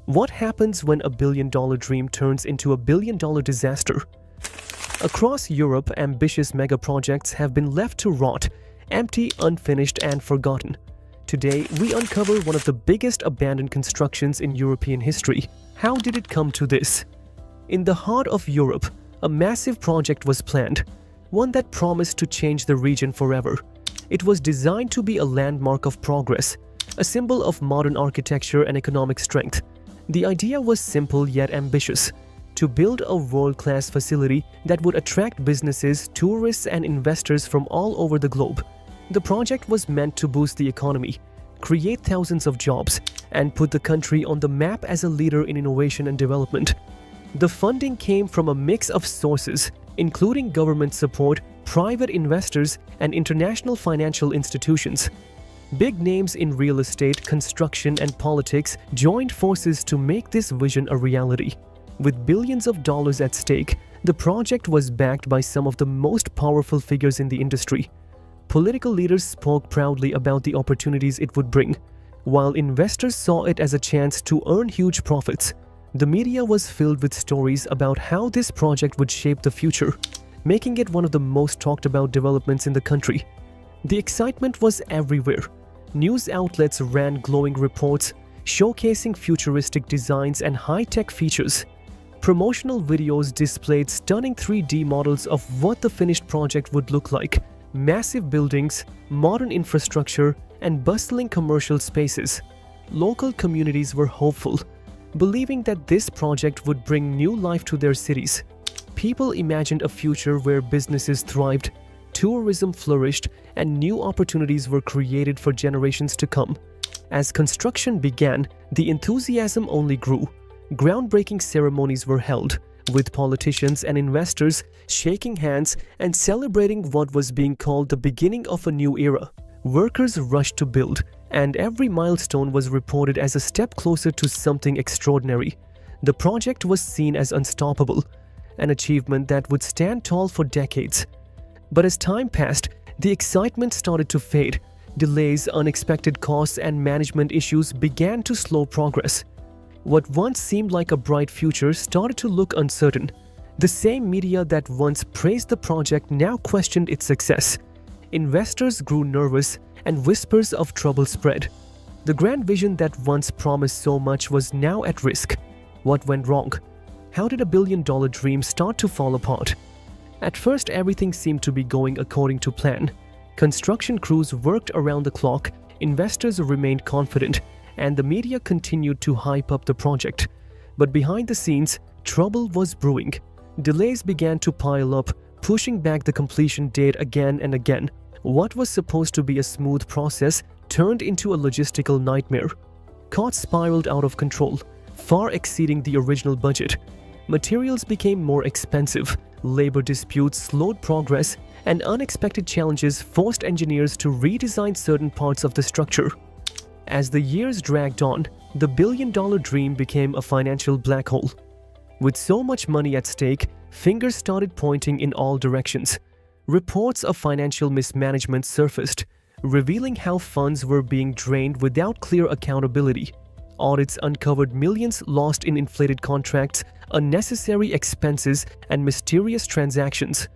What happens when a billion-dollar dream turns into a billion-dollar disaster? Across Europe, ambitious megaprojects have been left to rot, empty, unfinished, and forgotten. Today, we uncover one of the biggest abandoned constructions in European history. How did it come to this? In the heart of Europe, a massive project was planned, one that promised to change the region forever. It was designed to be a landmark of progress, a symbol of modern architecture and economic strength. The idea was simple yet ambitious: to build a world-class facility that would attract businesses, tourists, and investors from all over the globe. The project was meant to boost the economy, create thousands of jobs, and put the country on the map as a leader in innovation and development. The funding came from a mix of sources, including government support, private investors, and international financial institutions. Big names in real estate, construction, and politics joined forces to make this vision a reality. With billions of dollars at stake, the project was backed by some of the most powerful figures in the industry. Political leaders spoke proudly about the opportunities it would bring, while investors saw it as a chance to earn huge profits. The media was filled with stories about how this project would shape the future, making it one of the most talked about developments in the country. The excitement was everywhere. News outlets ran glowing reports, showcasing futuristic designs and high-tech features. Promotional videos displayed stunning 3D models of what the finished project would look like: massive buildings, modern infrastructure, and bustling commercial spaces. Local communities were hopeful, believing that this project would bring new life to their cities. People imagined a future where businesses thrived, tourism flourished, and new opportunities were created for generations to come. As construction began, the enthusiasm only grew. Groundbreaking ceremonies were held, with politicians and investors shaking hands and celebrating what was being called the beginning of a new era. Workers rushed to build, and every milestone was reported as a step closer to something extraordinary. The project was seen as unstoppable, an achievement that would stand tall for decades. But as time passed, the excitement started to fade. Delays, unexpected costs, and management issues began to slow progress. What once seemed like a bright future started to look uncertain. The same media that once praised the project now questioned its success. Investors grew nervous, and whispers of trouble spread. The grand vision that once promised so much was now at risk. What went wrong? How did a billion-dollar dream start to fall apart? At first, everything seemed to be going according to plan. Construction crews worked around the clock, investors remained confident, and the media continued to hype up the project. But behind the scenes, trouble was brewing. Delays began to pile up, pushing back the completion date again and again. What was supposed to be a smooth process turned into a logistical nightmare. Costs spiraled out of control, far exceeding the original budget. Materials became more expensive, labor disputes slowed progress, and unexpected challenges forced engineers to redesign certain parts of the structure. As the years dragged on, the billion-dollar dream became a financial black hole. With so much money at stake, fingers started pointing in all directions. Reports of financial mismanagement surfaced, revealing how funds were being drained without clear accountability. Audits uncovered millions lost in inflated contracts, unnecessary expenses, and mysterious transactions.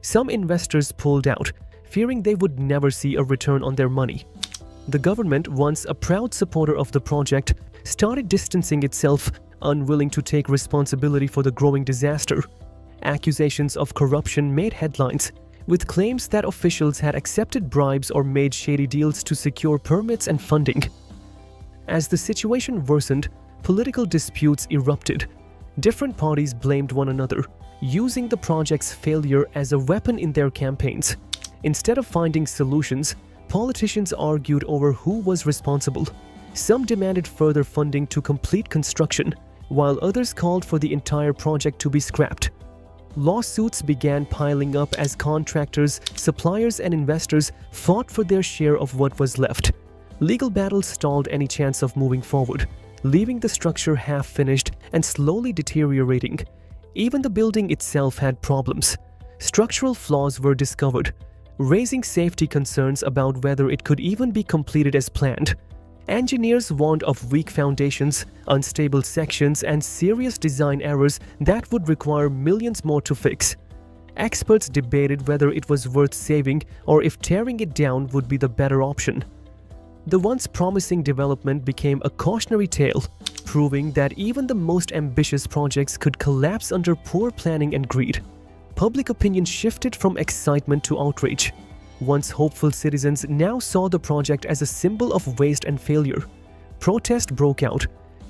Some investors pulled out, fearing they would never see a return on their money. The government, once a proud supporter of the project, started distancing itself, unwilling to take responsibility for the growing disaster. Accusations of corruption made headlines, with claims that officials had accepted bribes or made shady deals to secure permits and funding. As the situation worsened, political disputes erupted. Different parties blamed one another, using the project's failure as a weapon in their campaigns. Instead of finding solutions, politicians argued over who was responsible. Some demanded further funding to complete construction, while others called for the entire project to be scrapped. Lawsuits began piling up as contractors, suppliers, and investors fought for their share of what was left. Legal battles stalled any chance of moving forward, leaving the structure half-finished and slowly deteriorating. Even the building itself had problems. Structural flaws were discovered, raising safety concerns about whether it could even be completed as planned. Engineers warned of weak foundations, unstable sections, and serious design errors that would require millions more to fix. Experts debated whether it was worth saving or if tearing it down would be the better option. The once promising development became a cautionary tale, proving that even the most ambitious projects could collapse under poor planning and greed. Public opinion shifted from excitement to outrage. Once hopeful citizens now saw the project as a symbol of waste and failure. Protest broke out,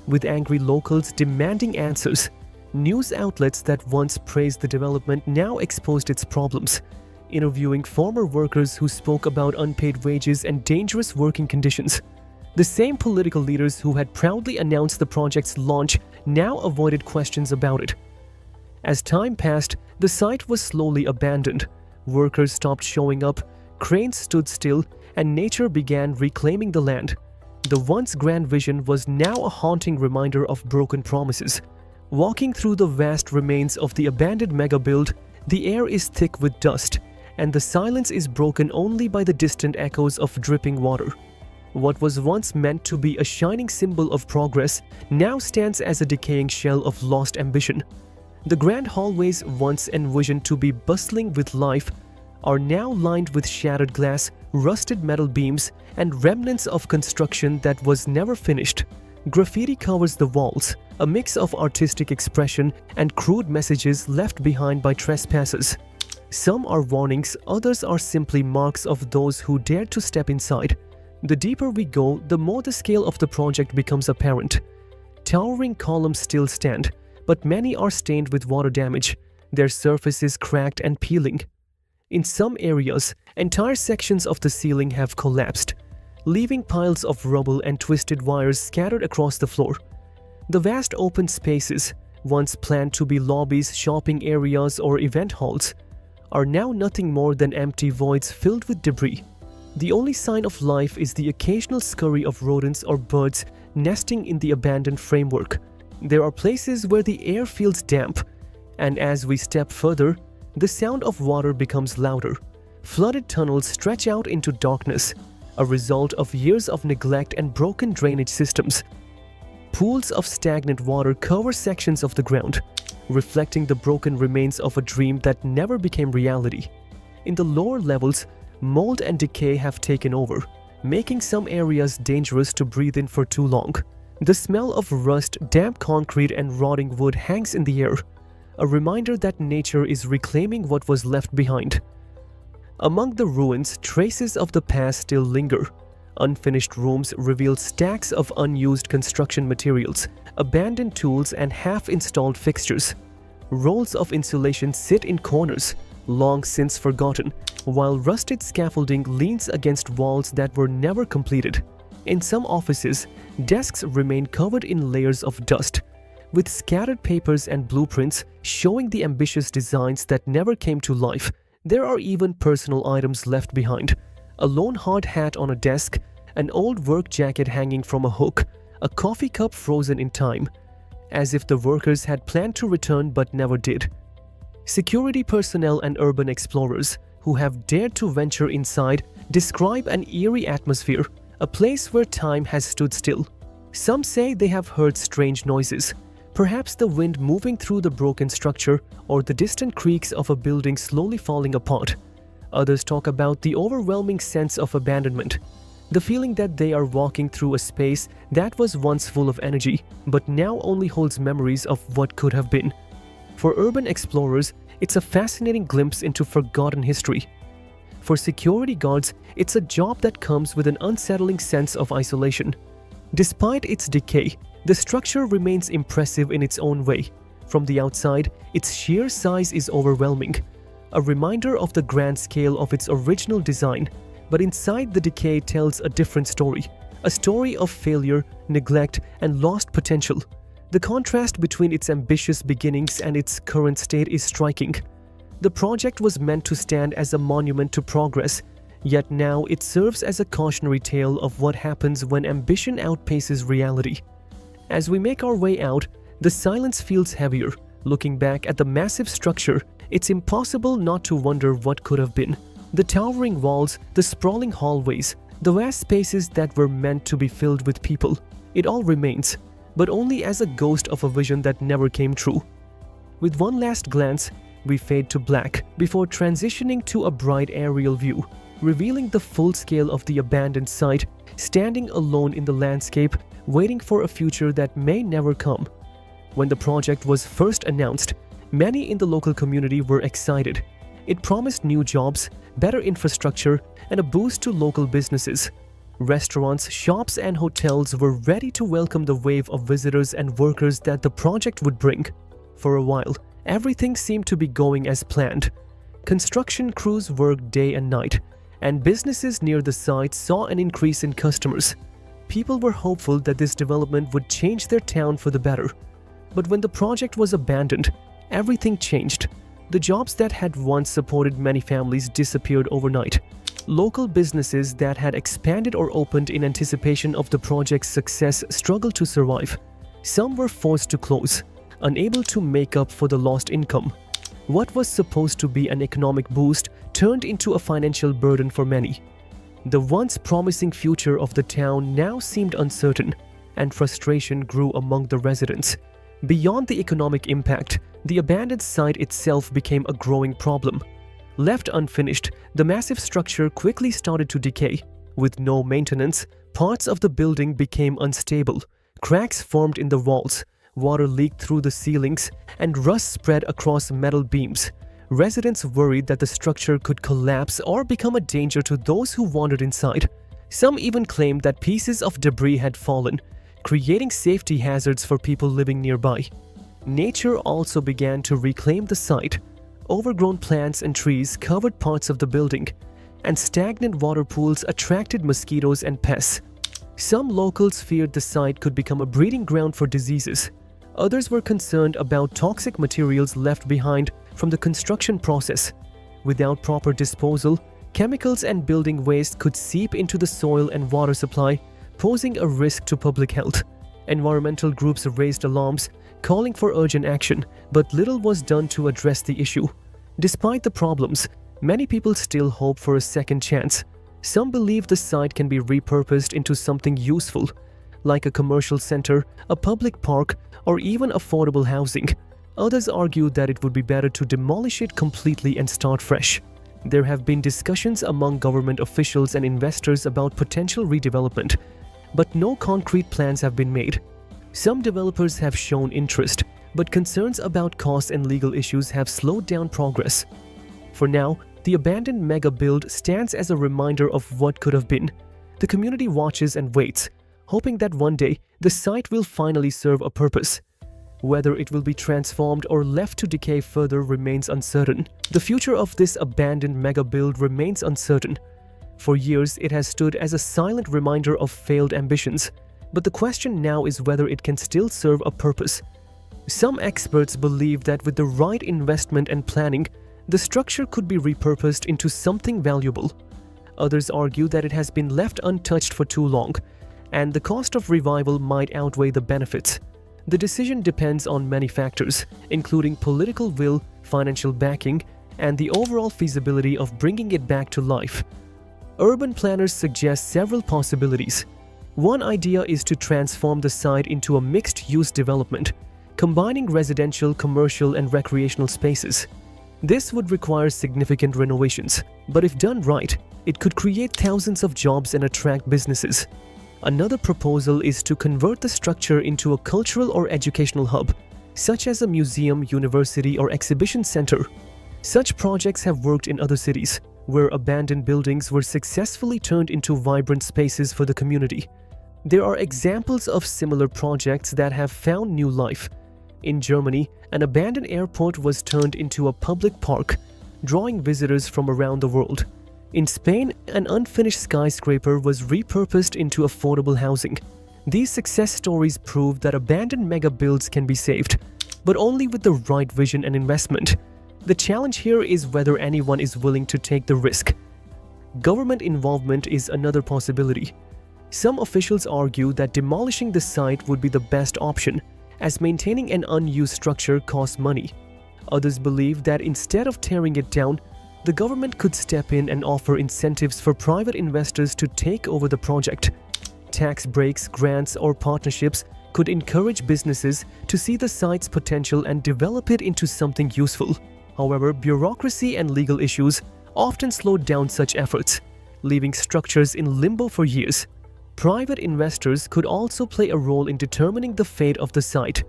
with angry locals demanding answers. News outlets that once praised the development now exposed its problems, interviewing former workers who spoke about unpaid wages and dangerous working conditions. The same political leaders who had proudly announced the project's launch now avoided questions about it. As time passed, the site was slowly abandoned. Workers stopped showing up, cranes stood still, and nature began reclaiming the land. The once grand vision was now a haunting reminder of broken promises. Walking through the vast remains of the abandoned megabuild, the air is thick with dust, and the silence is broken only by the distant echoes of dripping water. What was once meant to be a shining symbol of progress now stands as a decaying shell of lost ambition. The grand hallways once envisioned to be bustling with life are now lined with shattered glass, rusted metal beams, and remnants of construction that was never finished. Graffiti covers the walls, a mix of artistic expression and crude messages left behind by trespassers. Some are warnings, others are simply marks of those who dared to step inside. The deeper we go, the more the scale of the project becomes apparent. Towering columns still stand, but many are stained with water damage, their surfaces cracked and peeling. In some areas, entire sections of the ceiling have collapsed, leaving piles of rubble and twisted wires scattered across the floor. The vast open spaces, once planned to be lobbies, shopping areas, or event halls, are now nothing more than empty voids filled with debris. The only sign of life is the occasional scurry of rodents or birds nesting in the abandoned framework. There are places where the air feels damp, and as we step further, the sound of water becomes louder. Flooded tunnels stretch out into darkness, a result of years of neglect and broken drainage systems. Pools of stagnant water cover sections of the ground, reflecting the broken remains of a dream that never became reality. In the lower levels, mold and decay have taken over, making some areas dangerous to breathe in for too long. The smell of rust, damp concrete, and rotting wood hangs in the air, a reminder that nature is reclaiming what was left behind. Among the ruins, traces of the past still linger. Unfinished rooms reveal stacks of unused construction materials, abandoned tools, and half-installed fixtures. Rolls of insulation sit in corners, long since forgotten, while rusted scaffolding leans against walls that were never completed. In some offices, desks remain covered in layers of dust, with scattered papers and blueprints showing the ambitious designs that never came to life. There are even personal items left behind: a lone hard hat on a desk, an old work jacket hanging from a hook, a coffee cup frozen in time, as if the workers had planned to return but never did. Security personnel and urban explorers who have dared to venture inside describe an eerie atmosphere, a place where time has stood still. Some say they have heard strange noises, perhaps the wind moving through the broken structure or the distant creaks of a building slowly falling apart. Others talk about the overwhelming sense of abandonment, the feeling that they are walking through a space that was once full of energy, but now only holds memories of what could have been. For urban explorers, it's a fascinating glimpse into forgotten history. For security guards, it's a job that comes with an unsettling sense of isolation. Despite its decay, the structure remains impressive in its own way. From the outside, its sheer size is overwhelming, a reminder of the grand scale of its original design. But inside, the decay tells a different story, a story of failure, neglect, and lost potential. The contrast between its ambitious beginnings and its current state is striking. The project was meant to stand as a monument to progress, yet now it serves as a cautionary tale of what happens when ambition outpaces reality. As we make our way out, the silence feels heavier. Looking back at the massive structure, it's impossible not to wonder what could have been. The towering walls, the sprawling hallways, The vast spaces that were meant to be filled with people, it all remains, but only as a ghost of a vision that never came true. With one last glance, we fade to black before transitioning to a bright aerial view, revealing the full scale of the abandoned site, standing alone in the landscape, waiting for a future that may never come. When the project was first announced, many in the local community were excited. It promised new jobs, better infrastructure, and a boost to local businesses. Restaurants, shops, and hotels were ready to welcome the wave of visitors and workers that the project would bring. For a while, everything seemed to be going as planned. Construction crews worked day and night, and businesses near the site saw an increase in customers. People were hopeful that this development would change their town for the better. But when the project was abandoned, everything changed. The jobs that had once supported many families disappeared overnight. Local businesses that had expanded or opened in anticipation of the project's success struggled to survive. Some were forced to close, unable to make up for the lost income. What was supposed to be an economic boost turned into a financial burden for many. The once promising future of the town now seemed uncertain, and frustration grew among the residents. Beyond the economic impact, the abandoned site itself became a growing problem. Left unfinished, the massive structure quickly started to decay. With no maintenance, parts of the building became unstable. Cracks formed in the walls, water leaked through the ceilings, and rust spread across metal beams. Residents worried that the structure could collapse or become a danger to those who wandered inside. Some even claimed that pieces of debris had fallen, creating safety hazards for people living nearby. Nature also began to reclaim the site. Overgrown plants and trees covered parts of the building, and stagnant water pools attracted mosquitoes and pests. Some locals feared the site could become a breeding ground for diseases. Others were concerned about toxic materials left behind from the construction process. Without proper disposal, chemicals and building waste could seep into the soil and water supply, posing a risk to public health. Environmental groups raised alarms, calling for urgent action, but little was done to address the issue. Despite the problems, many people still hope for a second chance. Some believe the site can be repurposed into something useful, like a commercial center, a public park, or even affordable housing. Others argue that it would be better to demolish it completely and start fresh. There have been discussions among government officials and investors about potential redevelopment, but no concrete plans have been made. Some developers have shown interest, but concerns about costs and legal issues have slowed down progress. For now, the abandoned mega build stands as a reminder of what could have been. The community watches and waits, hoping that one day the site will finally serve a purpose. Whether it will be transformed or left to decay further remains uncertain. The future of this abandoned mega build remains uncertain. For years, it has stood as a silent reminder of failed ambitions, but the question now is whether it can still serve a purpose. Some experts believe that with the right investment and planning, the structure could be repurposed into something valuable. Others argue that it has been left untouched for too long, and the cost of revival might outweigh the benefits. The decision depends on many factors, including political will, financial backing, and the overall feasibility of bringing it back to life. Urban planners suggest several possibilities. One idea is to transform the site into a mixed-use development, combining residential, commercial, and recreational spaces. This would require significant renovations, but if done right, it could create thousands of jobs and attract businesses. Another proposal is to convert the structure into a cultural or educational hub, such as a museum, university, or exhibition center. Such projects have worked in other cities, where abandoned buildings were successfully turned into vibrant spaces for the community. There are examples of similar projects that have found new life. In Germany, an abandoned airport was turned into a public park, drawing visitors from around the world. In Spain, an unfinished skyscraper was repurposed into affordable housing. These success stories prove that abandoned mega builds can be saved, but only with the right vision and investment. The challenge here is whether anyone is willing to take the risk. Government involvement is another possibility. Some officials argue that demolishing the site would be the best option, as maintaining an unused structure costs money. Others believe that instead of tearing it down, The government could step in and offer incentives for private investors to take over the project. Tax breaks, grants, or partnerships could encourage businesses to see the site's potential and develop it into something useful. However, bureaucracy and legal issues often slow down such efforts, leaving structures in limbo for years. Private investors could also play a role in determining the fate of the site.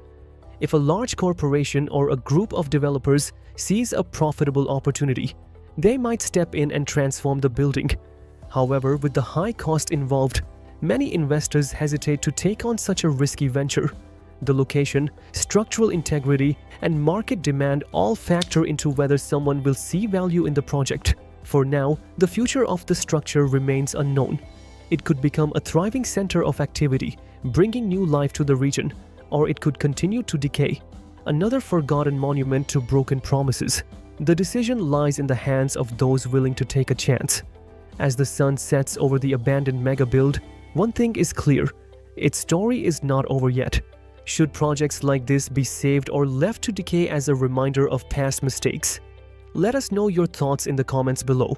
If a large corporation or a group of developers sees a profitable opportunity, they might step in and transform the building. However, with the high cost involved, many investors hesitate to take on such a risky venture. The location, structural integrity, and market demand all factor into whether someone will see value in the project. For now, the future of the structure remains unknown. It could become a thriving center of activity, bringing new life to the region, or it could continue to decay, another forgotten monument to broken promises. The decision lies in the hands of those willing to take a chance. As the sun sets over the abandoned mega build, one thing is clear: its story is not over yet. Should projects like this be saved or left to decay as a reminder of past mistakes? Let us know your thoughts in the comments below.